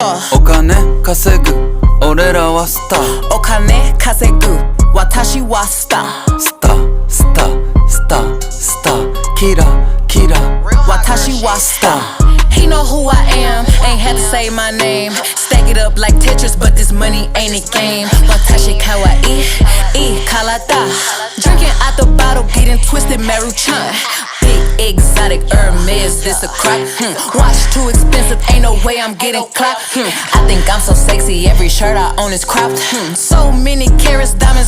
お金稼ぐ俺らはスターお金稼ぐ私はスタースタースタースタースターキラキラ私はスター He know who I am, ain't had to say my name. Stack it up like Tetris, but this money ain't a game. Watashi kawaii, karata. Drinking out the bottle, getting twisted, Maruchan. Big exotic Hermes, this a crop. Watch too expensive, ain't no way I'm getting clocked. I think I'm so sexy, every shirt I own is cropped. So many carats, diamonds,